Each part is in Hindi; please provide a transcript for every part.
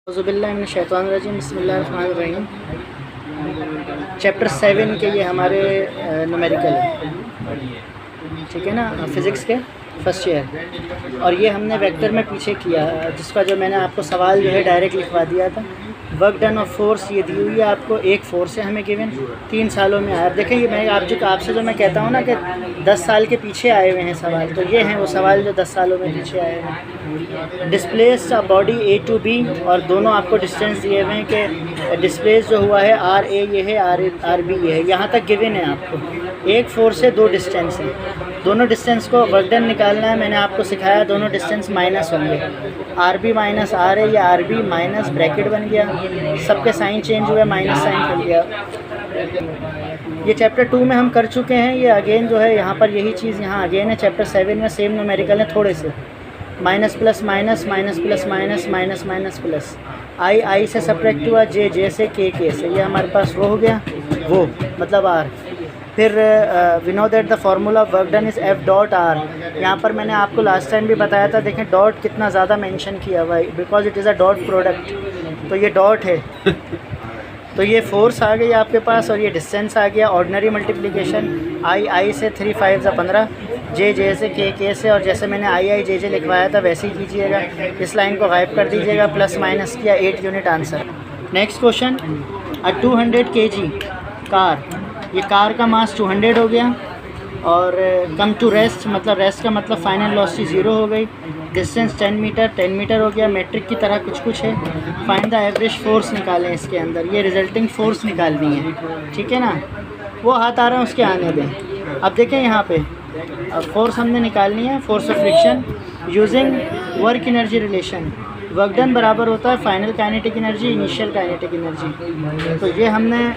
औज़ुबिल्लाहिमिनश्शैतानिर्रजीम बिस्मिल्लाहिर्रहमानिर्रहीम। चैप्टर 7 के ये हमारे न्यूमेरिकल है, ठीक है ना, फ़िज़िक्स के फर्स्ट ईयर। और ये हमने वेक्टर में पीछे किया, जिसका जो मैंने आपको सवाल जो है डायरेक्ट लिखवा दिया था। वर्क डन ऑफ फोर्स ये दी हुई है आपको, एक फोर्स है हमें गिवन 3 सालों में आया। देखें ये मैं आपसे जो मैं कहता हूँ ना कि 10 साल के पीछे आए हुए हैं सवाल, तो ये हैं वो सवाल जो 10 सालों में पीछे आए हैं। Displace body A to B, और दोनों आपको डिस्टेंस दिए हुए हैं कि डिस्प्लेस जो हुआ है RA ये है, RB ये है। यहाँ तक गिवन है आपको, एक फोर्स है, 2 डिस्टेंस हैं। दोनों डिस्टेंस को वर्क डन निकालना है, मैंने आपको सिखाया। दोनों डिस्टेंस माइनस होंगे, RB माइनस RA या RB माइनस ब्रैकेट बन गया, सबके साइन चेंज हुए, माइनस साइन खुल गया। ये चैप्टर 2 में हम कर चुके हैं। ये अगेन जो है यहाँ पर यही चीज़ यहाँ अगेन है। चैप्टर 7 में सेम न्यूमेरिकल है, थोड़े से minus plus minus, minus plus minus, minus minus plus, I से सब्ट्रैक्ट हुआ, जे से, के से। ये हमारे पास वो हो गया, वो मतलब R। फिर we know that the formula work done is F dot R। यहाँ पर मैंने आपको लास्ट टाइम भी बताया था, देखें डॉट कितना ज़्यादा मेंशन किया हुआ है, because it is a dot product. तो ये डॉट है, तो ये फोर्स आ गई आपके पास, और ये डिस्टेंस आ गया। ऑर्डिनरी मल्टीप्लिकेशन, आई से 3 5 15, जे से, के से, और जैसे मैंने आई जे लिखवाया था वैसे ही कीजिएगा। इस लाइन को गायब कर दीजिएगा, प्लस माइनस किया, 8 यूनिट आंसर। नेक्स्ट क्वेश्चन, अ 200 kg कार, ये कार का मास 200 हो गया, और कम टू रेस्ट, मतलब रेस्ट का मतलब फाइनल वेलोसिटी 0 हो गई। डिस्टेंस 10 मीटर, 10 मीटर हो गया। मैट्रिक की तरह कुछ है। फाइंड द एवरेज फोर्स निकालें इसके अंदर, ये रिजल्टिंग फ़ोर्स निकालनी है, ठीक है ना। वो हाथ आ रहा है उसके आने दें। अब देखें यहाँ पे, अब फोर्स हमने निकालनी है, force of friction using work energy relation. Work done बराबर होता है final kinetic energy initial kinetic energy. तो ये हमने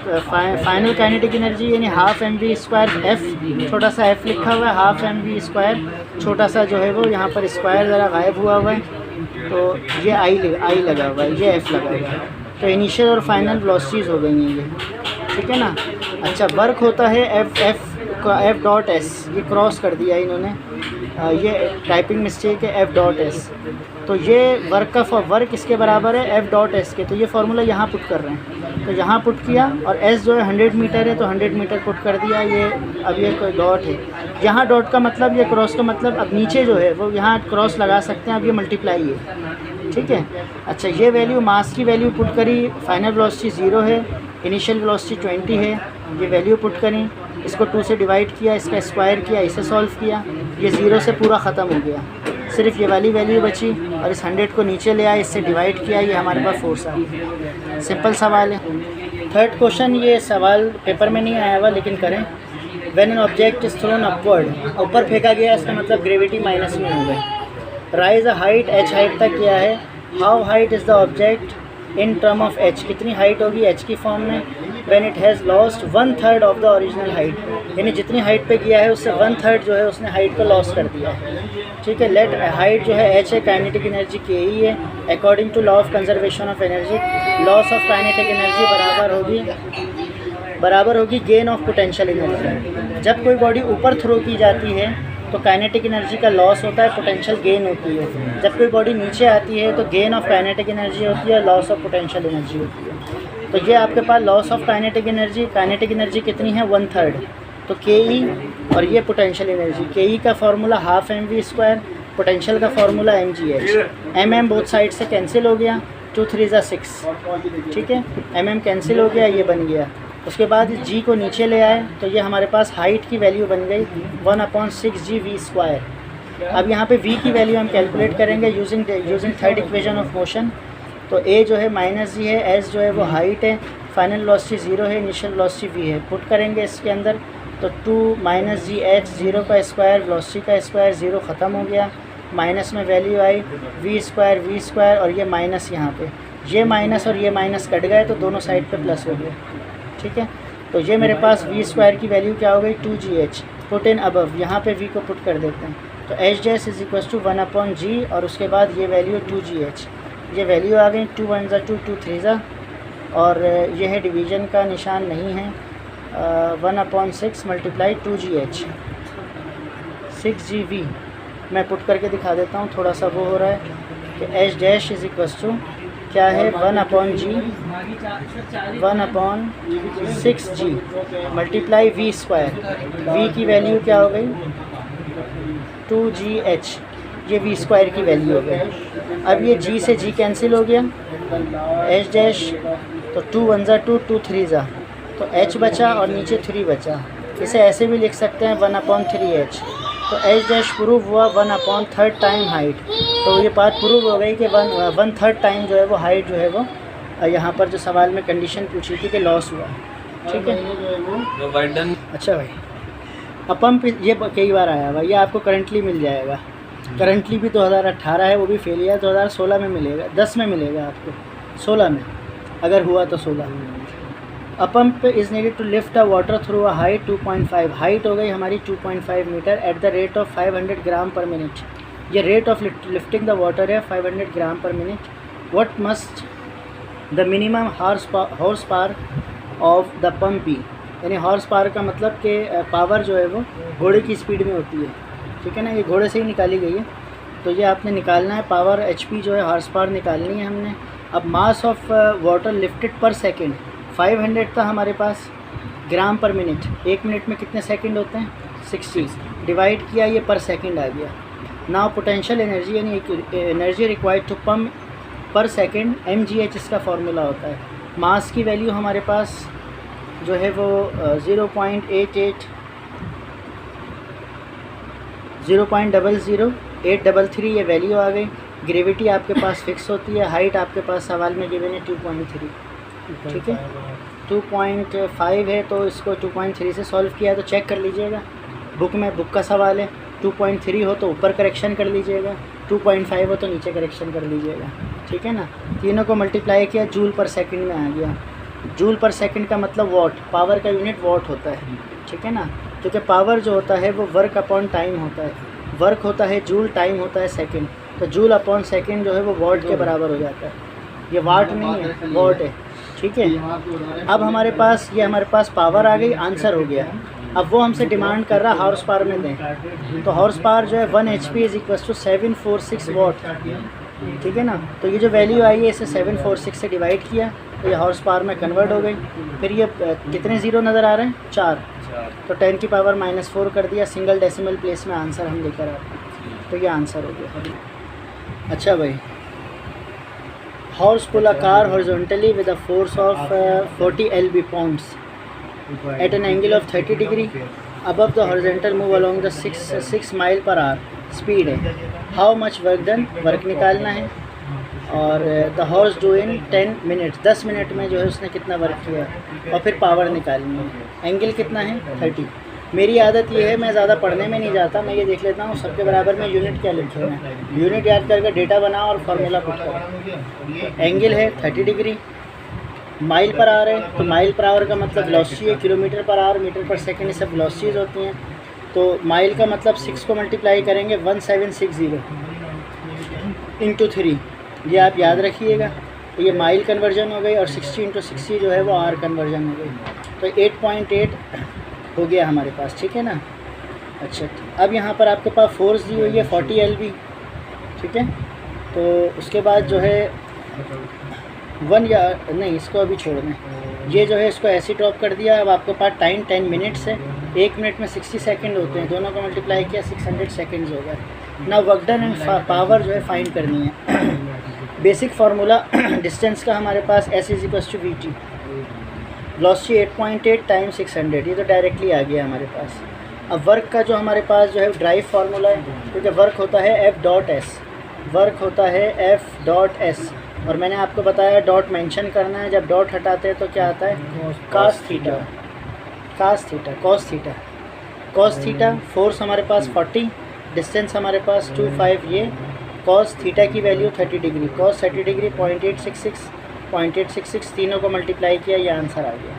फाइनल काइनेटिक एनर्जी यानी हाफ mv² F, छोटा सा F लिखा हुआ है, हाफ mv², छोटा सा जो है वो यहाँ पर स्क्वायर ज़रा गायब हुआ है, तो ये आई लगा हुआ है, ये F लगा हुआ है। तो इनिशियल और फाइनल वेलोसिटीज़ हो गई हैं ये, ठीक है ना। अच्छा, वर्क होता है F डॉट S, ये क्रॉस कर दिया इन्होंने, ये टाइपिंग मिस्टेक है, F डॉट S। तो ये वर्क इसके बराबर है F डॉट S के। तो ये फार्मूला यहाँ पुट कर रहे हैं, तो यहाँ पुट किया, और S जो है 100 मीटर है, तो 100 मीटर पुट कर दिया। ये अब ये कोई डॉट है, यहाँ डॉट का मतलब, ये क्रॉस का मतलब, अब नीचे जो है वो यहाँ क्रॉस लगा सकते हैं। अब ये मल्टीप्लाई है, ठीक है। अच्छा, ये वैल्यू मास की वैल्यू पुट करी, फाइनल वेलोसिटी 0 है, इनिशियल वेलोसिटी 20 है। ये वैल्यू पुट करी, इसको 2 से डिवाइड किया, इसका स्क्वायर किया, इसे सॉल्व किया, ये 0 से पूरा ख़त्म हो गया, सिर्फ ये वाली वैल्यू बची। और इस 100 को नीचे ले आए, इससे डिवाइड किया, ये हमारे पास फोर्स आ गया। सिंपल सवाल है। थर्ड क्वेश्चन, ये सवाल पेपर में नहीं आया हुआ लेकिन करें। When an object is throne upward, ऊपर फेंका गया, इसका मतलब ग्रेविटी माइनस में हो गई। Rise a height, h height तक किया है। How height is the object in term of h, कितनी हाइट होगी h की फॉर्म में। When it has lost 1/3 of the original height, यानी जितनी हाइट पे गया है उससे 1/3 जो है उसने हाइट को लॉस कर दिया है, ठीक है। लेट हाइट जो है h है, काइनेटिक एनर्जी के ही है। According to law of conservation of energy, loss of kinetic energy बराबर होगी गेन ऑफ पोटेंशियल एनर्जी। जब कोई बॉडी ऊपर थ्रो की जाती है तो काइनेटिक एनर्जी का लॉस होता है, पोटेंशियल गेन होती है। जब कोई बॉडी नीचे आती है तो गेन ऑफ काइनेटिक एनर्जी होती है, लॉस ऑफ पोटेंशियल एनर्जी होती है। तो ये आपके पास लॉस ऑफ काइनेटिक एनर्जी कितनी है, 1/3, तो ke, और ये पोटेंशियल एनर्जी। ke का फार्मूला हाफ mv², पोटेंशियल का formula mgh। mm both side से कैंसिल हो गया, 2 3 6, ठीक है। mm कैंसिल हो गया, ये बन गया। उसके बाद g को नीचे ले आए, तो ये हमारे पास हाइट की वैल्यू बन गई 1/6gv²। अब यहाँ पे v की वैल्यू हम कैलकुलेट करेंगे using third equation of motion. तो a जो है -g है, s जो है वो हाइट है, फाइनल वेलोसिटी 0 है, इनिशियल वेलोसिटी v है। पुट करेंगे इसके अंदर, तो 2 -gh, 0 का स्क्वायर, वेलोसिटी का स्क्वायर, 0 ख़त्म हो गया, माइनस में वैल्यू आई v², और ये माइनस यहाँ पे, ये माइनस और ये माइनस कट गए, तो दोनों साइड पे प्लस हो गया, ठीक है। तो ये मेरे पास v² की वैल्यू क्या हो गई, 2gh। पुट इन अबव, यहाँ पे v को पुट कर देते हैं, तो h is equal to 1/g, और उसके बाद ये वैल्यू 2gh, ये वैल्यू आ गई। 2 1 2 2 3, और ये है डिवीज़न का निशान नहीं है। 1/6 मल्टीप्लाई 2gh, 6gv। मैं पुट करके दिखा देता हूँ, थोड़ा सा वो हो रहा है। कि H dash is equal to क्या है 1/g 1/6g multiply V square. V की वैल्यू क्या हो गई 2gh, ये वी स्क्वायर की वैल्यू हो गई। अब ये g से g कैंसिल हो गया, एच डैश तो 2 1 ज़ा 2 2 3 ज़ा, तो h बचा और नीचे 3 बचा। इसे ऐसे भी लिख सकते हैं 1/3h। तो एच डैश प्रूव हुआ 1/3 टाइम हाइट। तो ये बात प्रूव हो गई कि 1/3 टाइम जो है वो हाइट जो है वो यहाँ पर जो सवाल में कंडीशन पूछी थी कि लॉस हुआ। ठीक है, अच्छा भाई। अब पंप ये कई बार आया हुआ, ये आपको करंटली मिल जाएगा। करंटली भी 2018 है, वो भी फेल है। 2016 में मिलेगा, 10 में मिलेगा आपको, 16 में अगर हुआ तो 16। A pump is needed to lift a water through a height 2.5। Height हो गई हमारी 2.5 metre at the rate of 500 gram per minute. ये rate of lifting the water है 500 gram per minute. What must the minimum horse power of the pump be. यानी हॉर्स पावर का मतलब कि पावर जो है वो घोड़े की स्पीड में होती है। ठीक है ना, ये घोड़े से ही निकाली गई है, तो ये आपने निकालना है। पावर एचपी जो है हॉर्स पावर निकालनी है हमने। अब मास ऑफ वाटर लिफ्टेड पर सेकेंड 500 था हमारे पास, ग्राम पर मिनट। 1 मिनट में कितने सेकंड होते हैं 60, डिवाइड किया, ये पर सेकंड आ गया। नाउ पोटेंशियल एनर्जी यानी एनर्जी रिक्वायर्ड टू पंप पर सेकंड mgh इसका फार्मूला होता है। मास की वैल्यू हमारे पास जो है वो 0.00833 ये वैल्यू आ गई। ग्रेविटी आपके पास फिक्स होती है। हाइट आपके पास सवाल में गिवन है 2.3। ठीक है, 2.5 है तो इसको 2.3 से सॉल्व किया तो चेक कर लीजिएगा, बुक में बुक का सवाल है। 2.3 हो तो ऊपर करेक्शन कर लीजिएगा, 2.5 हो तो नीचे करेक्शन कर लीजिएगा। ठीक है ना, तीनों को मल्टीप्लाई किया, जूल पर सेकंड में आ गया। जूल पर सेकंड का मतलब वॉट, पावर का यूनिट वॉट होता है। ठीक है ना, क्योंकि पावर जो होता है वो वर्क अपॉन टाइम होता है। वर्क होता है जूल, टाइम होता है सेकंड, तो जूल अपॉन सेकंड जो है वो वॉट के बराबर हो जाता है। ये वाट नहीं है, वॉट है। ठीक है, अब हमारे पास ये हमारे पास पावर आ गई, आंसर हो गया। अब वो हमसे डिमांड कर रहा हॉर्स पावर में दें, तो हॉर्स पावर जो है 1 HP is equal to 746 watt. ठीक है ना, तो ये जो वैल्यू आई है इसे 746 से डिवाइड किया तो ये हॉर्स पावर में कन्वर्ट हो गई। फिर ये कितने ज़ीरो नज़र आ रहे हैं 4, तो 10 की पावर -4 कर दिया, सिंगल डेसिमल प्लेस में आंसर हम लेकर आते हैं, तो ये आंसर हो गया। अच्छा भाई, horse pull a car horizontally with a force of 40 LB pounds at an angle of 30 degree above the horizontal move along the 6 mile per hour speed है। How much work done, work निकालना है। और the horse do in 10 minute, 10 minute में जो है उसने कितना वर्क किया, और फिर पावर निकालनी है। एंगल कितना है 30। मेरी आदत ये है, मैं ज़्यादा पढ़ने में नहीं जाता, मैं ये देख लेता हूँ सबके बराबर में यूनिट क्या लिखे हुए हैं। यूनिट याद करके डेटा बनाओ और फार्मूला पुट करो। एंगल है 30 डिग्री, माइल पर आवर है, तो माइल पर आवर का मतलब वेलोसिटी है। किलोमीटर पर आवर, मीटर पर सेकंड, ये सब वेलोसिटीज़ होती हैं। तो माइल का मतलब 6 को मल्टीप्लाई करेंगे 1760 इंटू 3, ये आप याद रखिएगा। तो ये माइल कन्वर्जन हो गई, और 60 इंटू 60 जो है वो आर कन्वर्जन हो गई, तो 8.8 हो गया हमारे पास। ठीक है ना, अच्छा अब यहाँ पर आपके पास फोर्स दी हुई है 40 LB। ठीक है, तो उसके बाद जो है 1 या नहीं, इसको अभी छोड़ दें, ये जो है इसको ऐसे ड्रॉप कर दिया। अब आपके पास टाइम 10 मिनट्स है, 1 मिनट में 60 सेकंड होते हैं, दोनों को मल्टीप्लाई किया 600 सेकंड्स हो गए। ना वर्क डन एंड पावर जो है फाइंड करनी है। बेसिक फार्मूला डिस्टेंस का हमारे पास S = VT, वेलोसिटी 8.8 टाइम 600, ये तो डायरेक्टली आ गया हमारे पास। अब वर्क का जो हमारे पास जो है ड्राइव फार्मूला है, क्योंकि वर्क होता है F.S, वर्क होता है F.S, और मैंने आपको बताया डॉट मेंशन करना है। जब डॉट हटाते हैं तो क्या आता है cos थीटा। फोर्स हमारे पास 40, डिस्टेंस हमारे पास 25, ये cos थीटा की वैल्यू 30 डिग्री, cos 30 डिग्री 0.866, तीनों को मल्टीप्लाई किया, ये आंसर आ गया।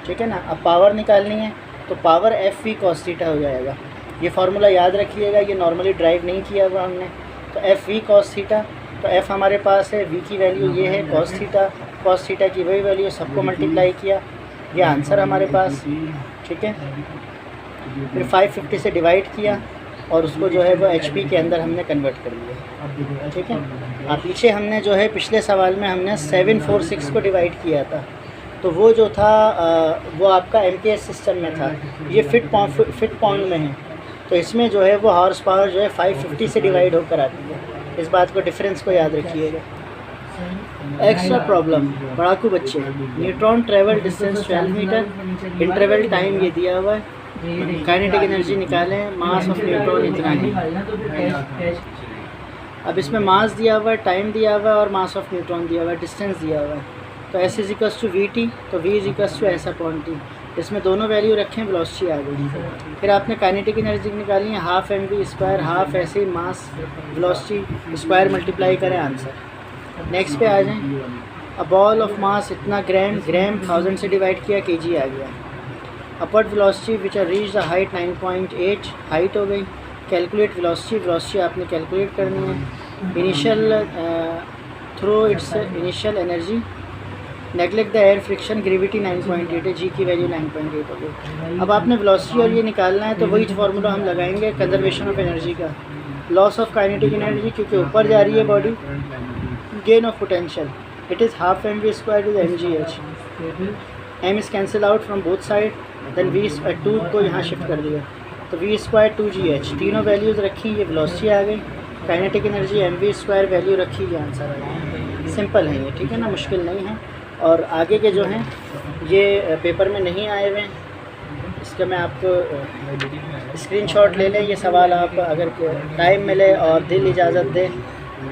ठीक है ना, अब पावर निकालनी है तो पावर FV cos थीटा हो जाएगा। ये फार्मूला याद रखिएगा, ये नॉर्मली ड्राइव नहीं किया हुआ हमने। तो FV cos थीटा, तो F हमारे पास है, V की वैल्यू ये है, cos थीटा की वही वैल्यू, सबको मल्टीप्लाई किया, ये आंसर हमारे पास। ठीक है, फिर 550 से डिवाइड किया और उसको जो है वो HP के अंदर हमने कन्वर्ट कर लिया। ठीक है। पीछे हमने जो है पिछले सवाल में हमने 746 को डिवाइड किया था, तो वो जो था वो आपका एमपीएस सिस्टम में था, ये फिट पाउंड में है। तो इसमें जो है वो हॉर्स पावर जो है 550 से डिवाइड होकर आती है। इस बात को डिफरेंस को याद रखिएगा। एक्स्ट्रा प्रॉब्लम, पढ़ाकू बच्चे, neutron travel distance 12 metre, interval time ये दिया हुआ है, काइनेटिक एनर्जी निकालें, मास ऑफ न्यूट्रॉन इतना है। अब इसमें मास दिया हुआ है, टाइम दिया हुआ है और मास ऑफ न्यूट्रॉन दिया हुआ है, डिस्टेंस दिया हुआ है। तो S इक्वल्स टू VT, तो V equals to S upon T। इसमें दोनों वैल्यू रखें, वेलोसिटी आ गई। फिर आपने काइनेटिक एनर्जी निकाली है, हाफ mv स्क्वायर, हाफ ऐसे ही मास वेलोसिटी स्क्वायर मल्टीप्लाई करें, आंसर। नेक्स्ट पे आ जाएं। अ बॉल ऑफ मास इतना ग्राम, ग्राम 1000 से डिवाइड किया, kg आ गया। Upward velocity which are reach the height 9.8, height हो गई। कैलकुलेट वेलोसिटी, वेलोसिटी आपने कैलकुलेट करनी है। Initial through its initial energy, neglect the air friction, gravity 9.8 है, जी की वैल्यू 9.8 हो गई। अब आपने वेलोसिटी और ये निकालना है, तो वही फार्मूला हम लगाएंगे कंजर्वेशन ऑफ एनर्जी का। लॉस ऑफ काइनेटिक एनर्जी, क्योंकि ऊपर जा रही है body. Gain of potential, it is half mv square to mgh। m is cancel out from both side, then v2 को यहाँ शिफ्ट कर दिया, तो v स्क्वायर 2gh। तीनों वैल्यूज़ रखी, ये वेलोसिटी आ गई। Kinetic energy mv square value रखी, ये आंसर आ गया। सिंपल है ये, ठीक है ना, मुश्किल नहीं है। और आगे के जो हैं ये पेपर में नहीं आए हुए हैं, इसका मैं आपको स्क्रीनशॉट ले लें। ये सवाल आप अगर टाइम मिले और दिल इजाज़त दे,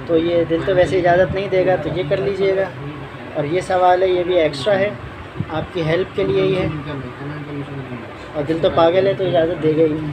तो ये दिल तो वैसे इजाज़त नहीं देगा, तो ये कर लीजिएगा। और ये सवाल है, ये भी एक्स्ट्रा है, आपकी हेल्प के लिए ही है, और दिल तो पागल है तो इजाज़त देगा ही नहीं।